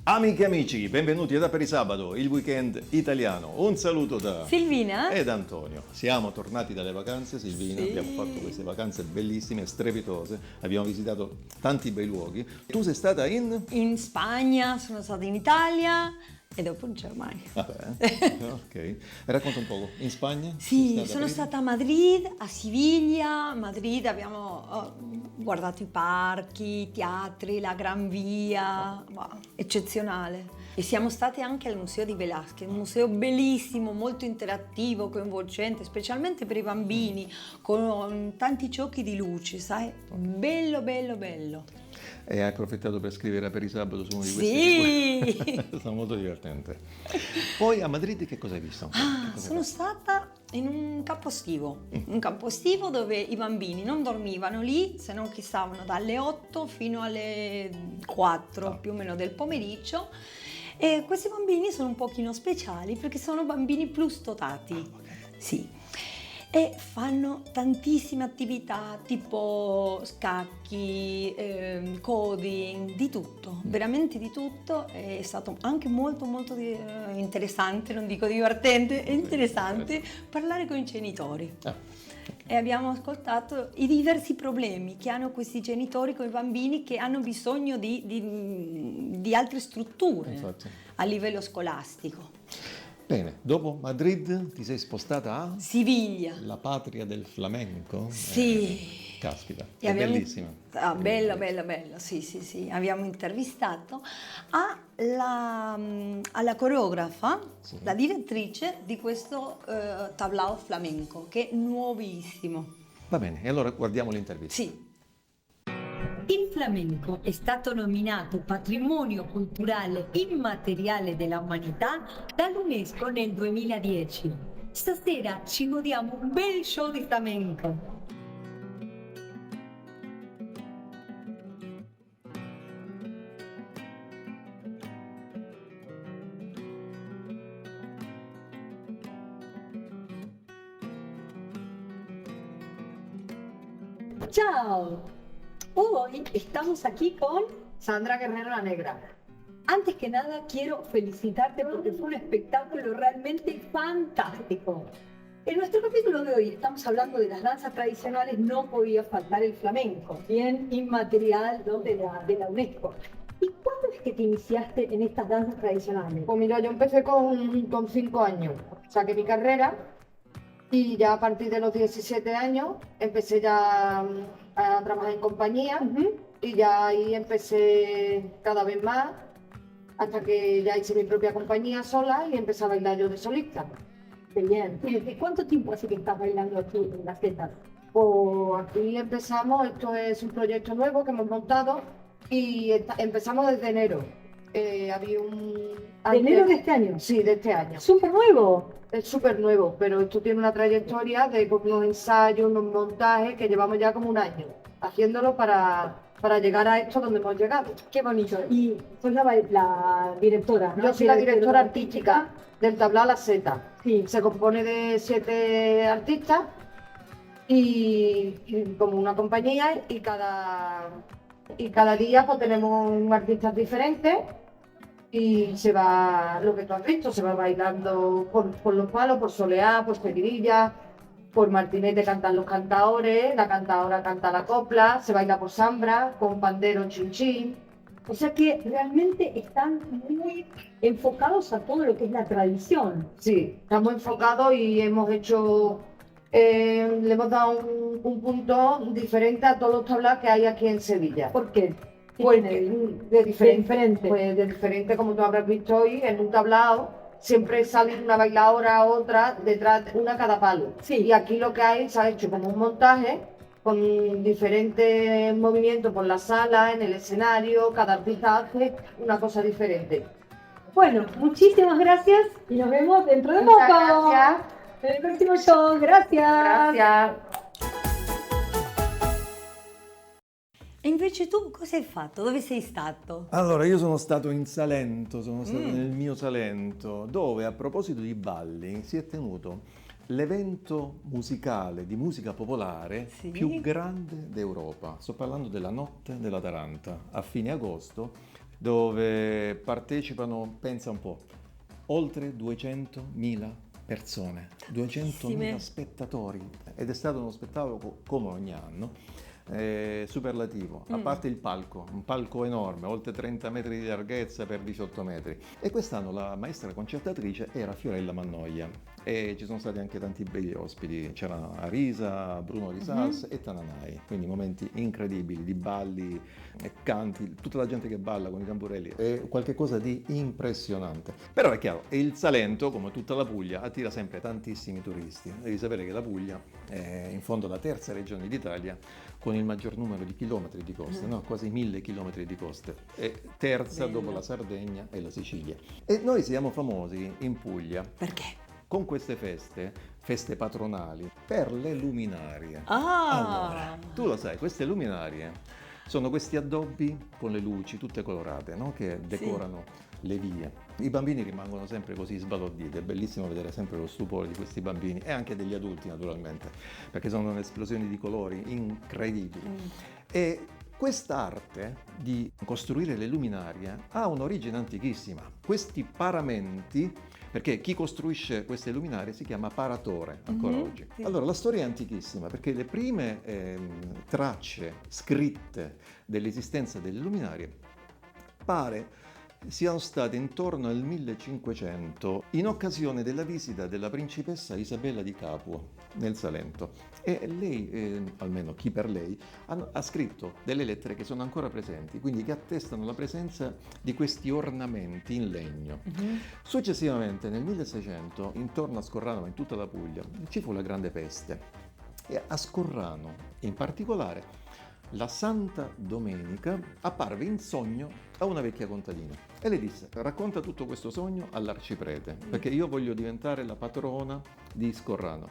Amiche e amici, benvenuti ad Aperisabato, il weekend italiano. Un saluto da Silvina ed Antonio. Siamo tornati dalle vacanze, Silvina, Sì. abbiamo fatto queste vacanze bellissime, strepitose, abbiamo visitato tanti bei luoghi. Tu sei stata in Spagna, sono stata in Italia e dopo in Germania. Vabbè, ok. Racconta un poco, in Spagna? Sì, Sei sono prima? stata a Madrid, a Siviglia. A Madrid abbiamo guardato i parchi, i teatri, la Gran Via, wow, eccezionale. E siamo stati anche al Museo di Velázquez, un museo bellissimo, molto interattivo, coinvolgente, specialmente per i bambini, con tanti giochi di luci, sai? Bello, bello, bello. E hai approfittato per scrivere Aperisabato su uno di questi? Sì! Sono molto divertente. Poi a Madrid che cosa hai visto? Che cosa hai Sono stata in un campo estivo dove i bambini non dormivano lì, se non che stavano dalle 8 fino alle 4 più o meno del pomeriggio. E questi bambini sono un pochino speciali perché sono bambini plus dotati. Sì. E fanno tantissime attività tipo scacchi, coding, di tutto, veramente di tutto. È stato anche molto molto interessante, non dico divertente, è interessante parlare con i genitori. E abbiamo ascoltato i diversi problemi che hanno questi genitori con i bambini che hanno bisogno di altre strutture. Infatti. A livello scolastico. Bene, dopo Madrid ti sei spostata a Siviglia. la patria del flamenco? Sì. Caspita, E è abbiamo- bellissima. bello, bello, bello, sì. Abbiamo intervistato alla coreografa, Sì. la direttrice di questo tablao flamenco, che è nuovissimo. Va bene, e allora guardiamo l'intervista. Sì. Il flamenco è stato nominato patrimonio culturale immateriale della umanità dall'UNESCO nel 2010. Stasera ci godiamo un bel show di flamenco. Ciao, hoy estamos aquí con Sandra Guerrero la Negra. Antes que nada, quiero felicitarte porque fue un espectáculo realmente fantástico. En nuestro capítulo de hoy estamos hablando de las danzas tradicionales, no podía faltar el flamenco, bien inmaterial, ¿no? de la UNESCO. ¿Y cuándo es que te iniciaste en estas danzas tradicionales? Pues mira, yo empecé con 5 años, saqué mi carrera y ya a partir de los 17 años empecé ya a trabajar en compañía y ya ahí empecé cada vez más hasta que ya hice mi propia compañía sola y empecé a bailar yo de solista. Qué bien. ¿Y desde cuánto tiempo hace que estás bailando aquí en las fiestas? Pues aquí empezamos, esto es un proyecto nuevo que hemos montado y empezamos desde enero. Había un... ¿De enero de este año? Sí, de este año. ¡Súper nuevo! Es súper nuevo, pero esto tiene una trayectoria de unos ensayos, unos montajes que llevamos ya como un año haciéndolo para llegar a esto donde hemos llegado. ¡Qué bonito! Y sos la directora, ¿no? Yo soy la directora artística del tablao La Seta. Sí. Se compone de 7 artistas y como una compañía y cada día pues tenemos un artista diferente. Y se va, lo que tú has visto, se va bailando por los palos, por soleá, por seguidilla, por martinete cantan los cantadores, la cantadora canta la copla, se baila por sambra, con pandero chinchín. O sea que realmente están muy enfocados a todo lo que es la tradición. Sí, estamos enfocados y hemos hecho, le hemos dado un punto diferente a todos los tablaos que hay aquí en Sevilla. ¿Por qué? Pues tiene de diferente, diferente? pues de diferente, como tú habrás visto hoy, en un tablao siempre sale una bailadora a otra detrás, una cada palo. Sí. Y aquí lo que hay, se ha hecho como un montaje con diferentes movimientos por la sala, en el escenario, cada artista hace una cosa diferente. Bueno, muchísimas gracias y nos vemos dentro de Muchas poco. gracias. En el próximo show. Gracias. Gracias. E invece tu cosa hai fatto? Dove sei stato? Allora, io sono stato in Salento, sono stato nel mio Salento, dove a proposito di balli si è tenuto l'evento musicale di musica popolare Sì. più grande d'Europa. Sto parlando della Notte della Taranta. A fine agosto dove partecipano, pensa un po', oltre 200.000 persone, 200.000 spettatori, ed è stato uno spettacolo come ogni anno. Superlativo, a parte il palco, un palco enorme, oltre 30 metri di larghezza per 18 metri. E quest'anno la maestra concertatrice era Fiorella Mannoia e ci sono stati anche tanti bei ospiti, c'era Arisa, Bruno Risals e Tananai, quindi momenti incredibili di balli e canti, tutta la gente che balla con i tamburelli, è qualcosa di impressionante. Però è chiaro, il Salento, come tutta la Puglia, attira sempre tantissimi turisti. Devi sapere che la Puglia è in fondo la terza regione d'Italia con il maggior numero di chilometri di coste, no? Quasi 1000 chilometri di coste, e terza dopo la Sardegna e la Sicilia. E noi siamo famosi in Puglia. Perché? Con queste feste patronali, per le luminarie. Ah! Allora, tu lo sai, queste luminarie sono questi addobbi con le luci tutte colorate, no? Che decorano le vie. I bambini rimangono sempre così sbalorditi, è bellissimo vedere sempre lo stupore di questi bambini e anche degli adulti naturalmente, perché sono un'esplosione di colori incredibili. E quest'arte di costruire le luminarie ha un'origine antichissima. Questi paramenti, perché chi costruisce queste luminarie si chiama paratore ancora oggi. Sì. Allora la storia è antichissima, perché le prime tracce scritte dell'esistenza delle luminarie pare siano state intorno al 1500 in occasione della visita della principessa Isabella di Capua nel Salento, e lei, almeno chi per lei, ha scritto delle lettere che sono ancora presenti, quindi che attestano la presenza di questi ornamenti in legno. Successivamente nel 1600, intorno a Scorrano ma in tutta la Puglia, ci fu la grande peste, e a Scorrano in particolare la Santa Domenica apparve in sogno a una vecchia contadina e le disse: racconta tutto questo sogno all'arciprete, perché io voglio diventare la patrona di Scorrano.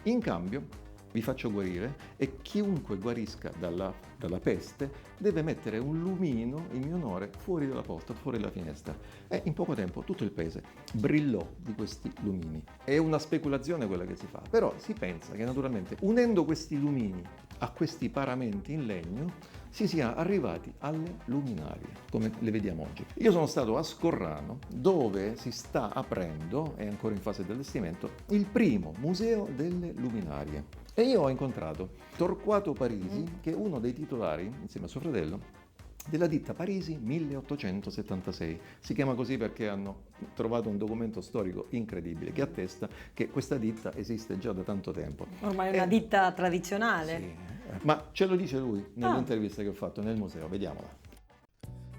In cambio vi faccio guarire, e chiunque guarisca dalla peste deve mettere un lumino in mio onore fuori dalla porta, fuori dalla finestra. E in poco tempo tutto il paese brillò di questi lumini. È una speculazione quella che si fa, però si pensa che naturalmente unendo questi lumini a questi paramenti in legno si sia arrivati alle luminarie, come le vediamo oggi. Io sono stato a Scorrano, dove si sta aprendo, è ancora in fase di allestimento, il primo museo delle luminarie. E io ho incontrato Torquato Parisi, che è uno dei titolari, insieme a suo fratello, della ditta Parisi 1876. Si chiama così perché hanno trovato un documento storico incredibile che attesta che questa ditta esiste già da tanto tempo. Ormai è una ditta tradizionale. Sì, ma ce lo dice lui nell'intervista che ho fatto nel museo, vediamola.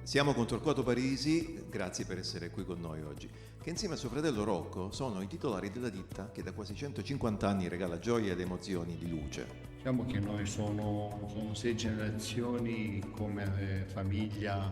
Siamo con Torquato Parisi, grazie per essere qui con noi oggi, che insieme a suo fratello Rocco sono i titolari della ditta che da quasi 150 anni regala gioia ed emozioni di luce. Diciamo che noi sono 6 generazioni come famiglia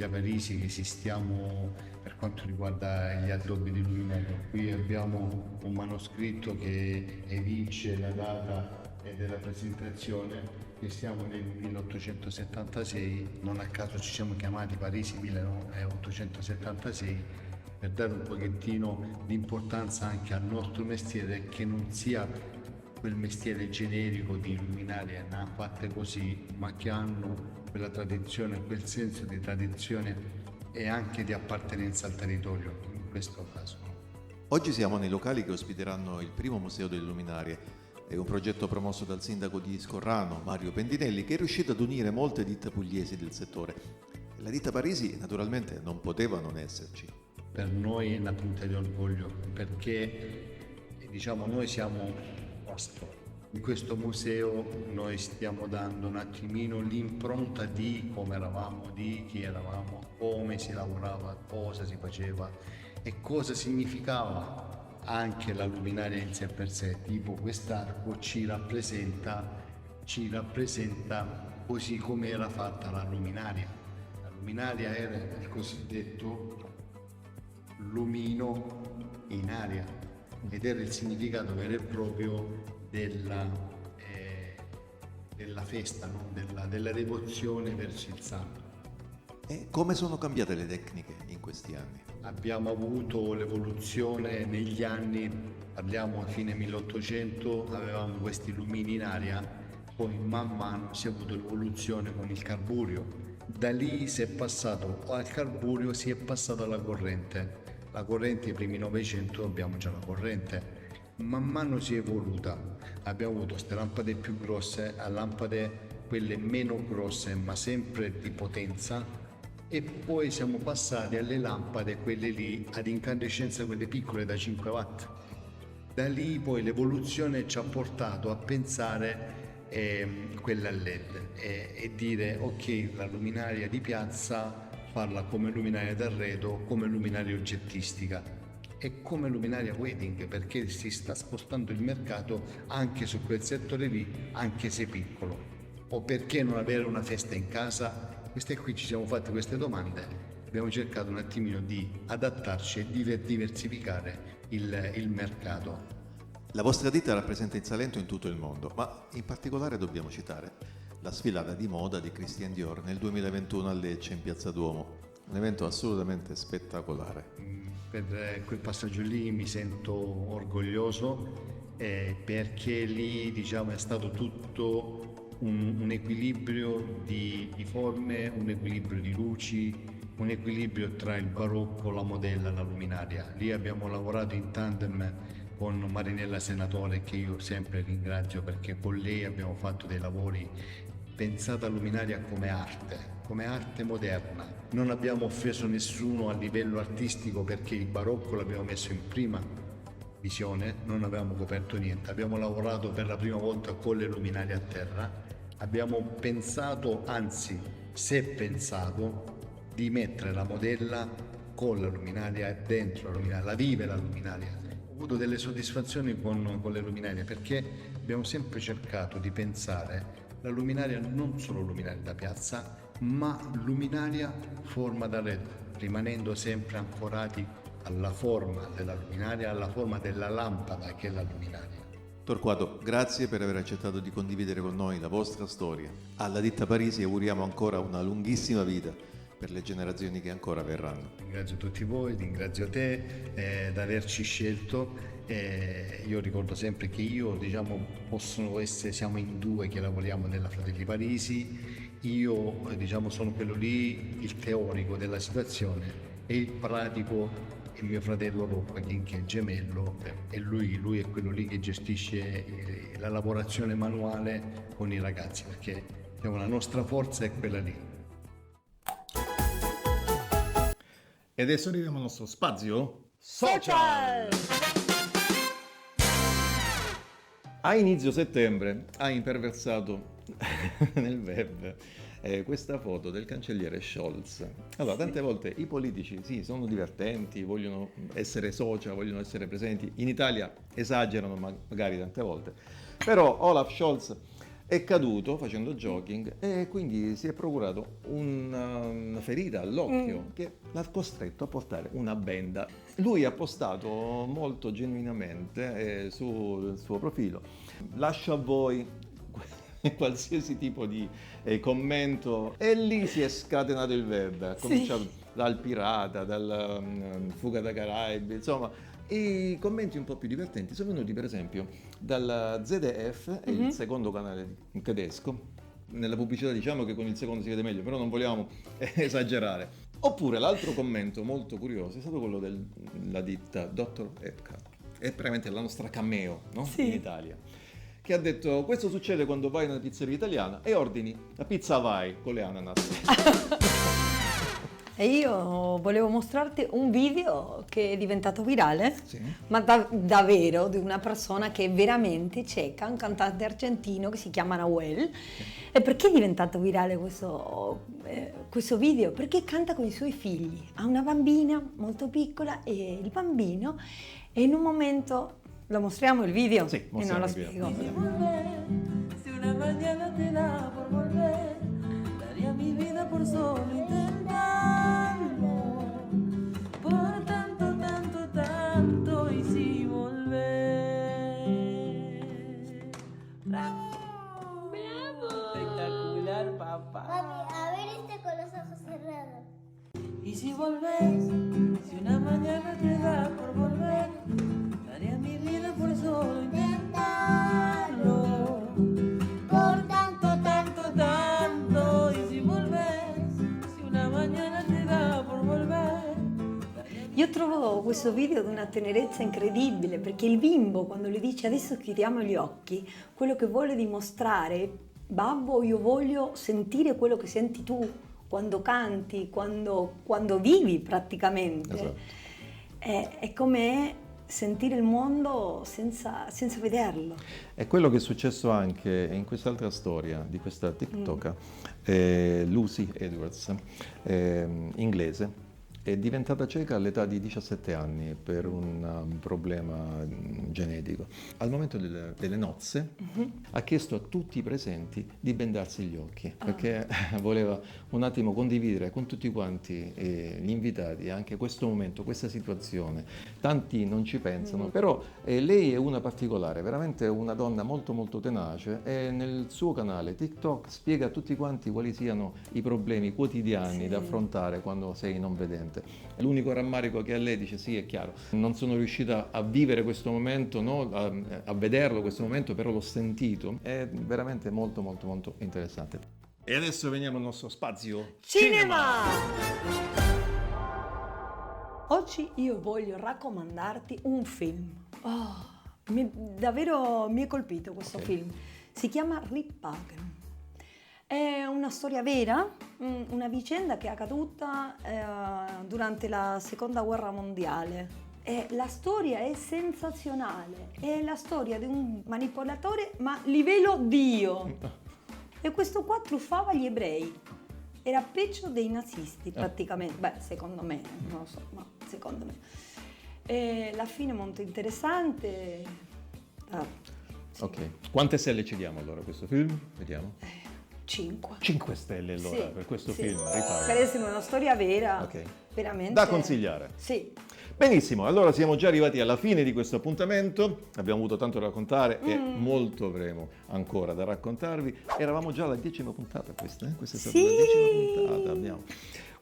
Parisi che esistiamo per quanto riguarda gli addobbi di luminaria. Qui abbiamo un manoscritto che evince la data della presentazione, che siamo nel 1876, non a caso ci siamo chiamati Parisi 1876, per dare un pochettino di importanza anche al nostro mestiere, che non sia quel mestiere generico di luminarie fatte così, ma che hanno quella tradizione, quel senso di tradizione e anche di appartenenza al territorio in questo caso. Oggi siamo nei locali che ospiteranno il primo museo delle luminarie. È un progetto promosso dal sindaco di Scorrano, Mario Pendinelli, che è riuscito ad unire molte ditte pugliesi del settore. La ditta Parisi naturalmente non poteva non esserci. Per noi è una punta di orgoglio, perché diciamo noi siamo in questo museo, noi stiamo dando un attimino l'impronta di come eravamo, di chi eravamo, come si lavorava, cosa si faceva e cosa significava anche la luminaria in sé per sé. Tipo quest'arco ci rappresenta così come era fatta la luminaria. La luminaria era il cosiddetto lumino in aria ed era il significato vero e proprio della festa, no? della devozione verso il santo. E come sono cambiate le tecniche in questi anni? Abbiamo avuto l'evoluzione negli anni, parliamo a fine 1800, avevamo questi lumini in aria, poi man mano si è avuto l'evoluzione con il carburio Da lì si è passato al carburio, si è passato alla corrente. La corrente, i primi 900 abbiamo già la corrente. Man mano si è evoluta. Abbiamo avuto queste lampade più grosse a lampade quelle meno grosse ma sempre di potenza, e poi siamo passati alle lampade quelle lì ad incandescenza, quelle piccole da 5 watt. Da lì poi l'evoluzione ci ha portato a pensare quella a LED e dire ok, la luminaria di piazza farla come luminaria d'arredo, come luminaria oggettistica e come luminaria wedding, perché si sta spostando il mercato anche su quel settore lì, anche se piccolo. O perché non avere una festa in casa? Queste qui ci siamo fatti queste domande, abbiamo cercato un attimino di adattarci e di diversificare il mercato. La vostra ditta rappresenta il Salento in tutto il mondo, ma in particolare dobbiamo citare la sfilata di moda di Christian Dior nel 2021 a Lecce in Piazza Duomo, un evento assolutamente spettacolare. Per quel passaggio lì mi sento orgoglioso perché lì diciamo è stato tutto un equilibrio di forme, un equilibrio di luci, un equilibrio tra il barocco, la modella e la luminaria. Lì abbiamo lavorato in tandem con Marinella Senatore, che io sempre ringrazio perché con lei abbiamo fatto dei lavori pensata luminaria come arte moderna. Non abbiamo offeso nessuno a livello artistico perché il barocco l'abbiamo messo in prima visione, non avevamo coperto niente, abbiamo lavorato per la prima volta con le luminarie a terra, abbiamo pensato, anzi si è pensato di mettere la modella con la luminaria e dentro la luminaria, la vive la luminaria. Ho avuto delle soddisfazioni con le luminarie perché abbiamo sempre cercato di pensare la luminaria non solo luminaria da piazza, ma luminaria forma d'arredo, rimanendo sempre ancorati alla forma della luminaria, alla forma della lampada che è la luminaria. Torquato, grazie per aver accettato di condividere con noi la vostra storia. Alla ditta Parisi auguriamo ancora una lunghissima vita per le generazioni che ancora verranno. Ringrazio tutti voi, ringrazio te di averci scelto. Io ricordo sempre che siamo in due che lavoriamo nella Fratelli Parisi. Io sono quello lì, il teorico della situazione, e il pratico è mio fratello Rocco, che è il gemello, e lui è quello lì che gestisce la lavorazione manuale con i ragazzi, perché la nostra forza è quella lì. E adesso arriviamo al nostro spazio Social! A inizio settembre ha imperversato nel web questa foto del cancelliere Scholz. Allora, tante volte i politici sì, sono divertenti, vogliono essere social, vogliono essere presenti. In Italia esagerano magari tante volte. Però Olaf Scholz è caduto facendo jogging e quindi si è procurato una ferita all'occhio che l'ha costretto a portare una benda. Lui ha postato molto genuinamente sul suo profilo: lascio a voi qualsiasi tipo di commento, e lì si è scatenato il web, ha cominciato dal pirata, dal fuga da Caraibi, insomma. I commenti un po' più divertenti sono venuti per esempio dal ZDF, il secondo canale tedesco. Nella pubblicità diciamo che con il secondo si vede meglio, però non vogliamo esagerare. Oppure l'altro commento molto curioso è stato quello della ditta Dr. Epcot, è praticamente la nostra Cameo, no? Sì. In Italia, che ha detto: questo succede quando vai in una pizzeria italiana e ordini la pizza Hawaii con le ananas. E io volevo mostrarti un video che è diventato virale, Sì. ma davvero, di una persona che è veramente cieca, un cantante argentino che si chiama Nahuel. E perché è diventato virale questo video? Perché canta con i suoi figli. Ha una bambina molto piccola e il bambino, e in un momento, lo mostriamo il video? Sì, e non mostriamo lo il video. spiego. Si una mañana te da por volver, daría mi vida por solo intentarlo. Por tanto, tanto, tanto, y si volver. ¡Bravo! ¡Bravo! Espectacular, papá. Mami, a ver este con los ojos cerrados. Y si volvés, si una mañana te da por volver, daría mi vida por solo intentarlo. Por tanto, tanto, tanto, y si volvés. ansiedad por volver. Io trovo questo video di una tenerezza incredibile, perché il bimbo, quando gli dice adesso chiudiamo gli occhi, quello che vuole dimostrare: babbo, io voglio sentire quello che senti tu quando canti, quando vivi praticamente. Esatto. È come sentire il mondo senza vederlo. È quello che è successo anche in quest'altra storia di questa TikToker, Lucy Edwards, inglese. È diventata cieca all'età di 17 anni per un problema genetico. Al momento delle nozze ha chiesto a tutti i presenti di bendarsi gli occhi, perché voleva un attimo condividere con tutti quanti gli invitati anche questo momento, questa situazione. Tanti non ci pensano, però lei è una particolare, veramente una donna molto molto tenace, e nel suo canale TikTok spiega a tutti quanti quali siano i problemi quotidiani da affrontare quando sei non vedente. L'unico rammarico che a lei, dice: sì, è chiaro, non sono riuscita a vivere questo momento, no? a vederlo questo momento, però l'ho sentito. È veramente molto molto molto interessante. E adesso veniamo al nostro spazio Cinema! Oggi io voglio raccomandarti un film. Davvero mi è colpito questo film. Si chiama Ripagen. È una storia vera, una vicenda che è accaduta durante la Seconda Guerra Mondiale. La storia è sensazionale, è la storia di un manipolatore, ma livello Dio. E questo qua truffava gli ebrei. Era peggio dei nazisti praticamente. Beh, secondo me, non lo so, ma secondo me. E la fine è molto interessante. Sì. Ok, quante stelle ci diamo allora a questo film? Vediamo. 5. 5 stelle allora per questo film. Ripagen. Per essere una storia vera, Ok. veramente. Da consigliare. Sì. Benissimo, allora siamo già arrivati alla fine di questo appuntamento, abbiamo avuto tanto da raccontare e molto avremo ancora da raccontarvi. Eravamo già alla 10ª puntata questa, Questa è stata la 10ª puntata, abbiamo.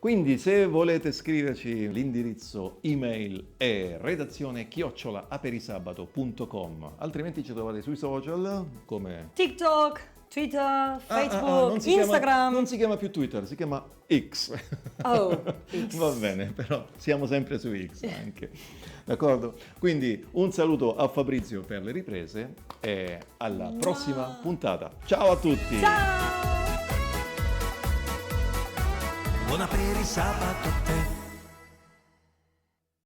Quindi se volete scriverci, l'indirizzo email è redazione@aperisabato.com, altrimenti ci trovate sui social come... TikTok, Twitter, Facebook, Instagram. Non si chiama più Twitter, si chiama X. Oh, X. Va bene, però siamo sempre su X anche. D'accordo? Quindi un saluto a Fabrizio per le riprese e alla prossima puntata. Ciao a tutti! Ciao! Buon aperisabato a te.